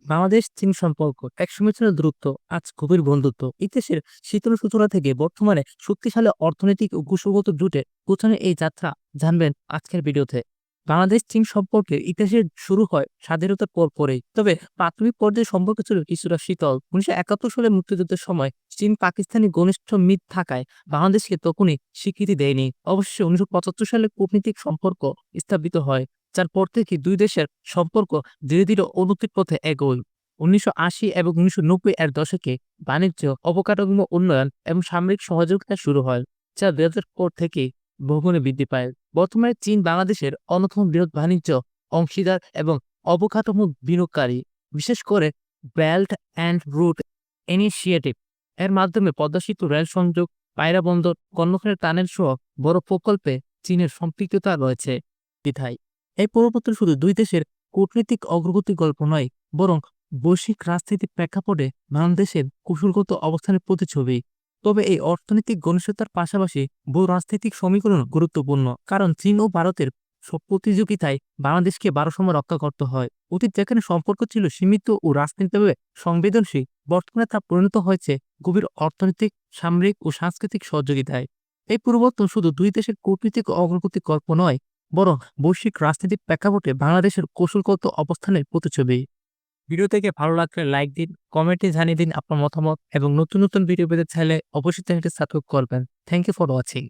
বাংলাদেশ চীন সম্পর্ক একসময় ছিল দূরত্ব, আজ গভীর বন্ধুত্ব। ইতিহাসের শীতল সূচনা থেকে বর্তমানে শক্তিশালী অর্থনৈতিক ও কৌশলগত জোটে পৌঁছানোর এই যাত্রা জানবেন আজকের ভিডিওতে। বাংলাদেশ চীন সম্পর্কের ইতিহাসের শুরু হয় স্বাধীনতার পরেই, তবে প্রাথমিক পর্যায়ে সম্পর্ক ছিল কিছুটা শীতল। 1971 সালে মুক্তিযুদ্ধের সময় চীন পাকিস্তানি ঘনিষ্ঠ মিত্র থাকায় বাংলাদেশকে তখনই স্বীকৃতি দেয়নি। অবশ্যই 1975 সালে কূটনীতিক সম্পর্ক স্থাপিত হয়, যার পর থেকে দুই দেশের সম্পর্ক ধীরে ধীরে উন্নতির পথে এগোয়। 1980 এবং 1990 এর দশকে বাণিজ্য, অবকাঠামো উন্নয়ন এবং সামরিক সহযোগিতা শুরু হয়, যা 2000 পর থেকে বহুগুণে বৃদ্ধি পায়। বর্তমানে চীন বাংলাদেশের অন্যতম বৃহৎ বাণিজ্য অংশীদার এবং অবকাঠামো বিনিয়োগকারী। বিশেষ করে বেল্ট অ্যান্ড রুট ইনিশিয়েটিভ এর মাধ্যমে পদ্মা সেতু, রেল সংযোগ, পায়রা বন্দর, কর্ণফুলী টানেল সহ বড় প্রকল্পে চীনের সম্পৃক্ততা রয়েছে। দ্বিধায় এই পরিবর্তন শুধু দুই দেশের কূটনৈতিক অগ্রগতির গল্প নয়, বরং বৈশ্বিক রাজনীতির প্রেক্ষাপটে বাংলাদেশের কৌশলগত অবস্থানের প্রতিচ্ছবি। তবে এই অর্থনৈতিক ঘনিষ্ঠতার পাশাপাশি ভূ রাজনৈতিক সমীকরণ গুরুত্বপূর্ণ, কারণ চীন ও ভারতের প্রতিযোগিতায় বাংলাদেশকে ভারসাম্য রক্ষা করতে হয়। অতীত যেখানে সম্পর্ক ছিল সীমিত ও রাজনৈতিকভাবে সংবেদনশীল, বর্তমানে তা পরিণত হয়েছে গভীর অর্থনৈতিক, সামরিক ও সাংস্কৃতিক সহযোগিতায়। এই পরিবর্তন শুধু দুই দেশের কূটনৈতিক অগ্রগতির গল্প নয়, বরং বৈশ্বিক রাজনীতির প্রেক্ষাপটে বাংলাদেশের কৌশলগত অবস্থানের প্রতিচ্ছবি। ভিডিও থেকে ভালো লাগলে লাইক দিন, কমেন্টে জানিয়ে দিন আপনার মতামত এবং নতুন নতুন ভিডিও পেতে চাইলে অবশ্যই চ্যানেলটি সাবস্ক্রাইব করবেন। Thank you for watching.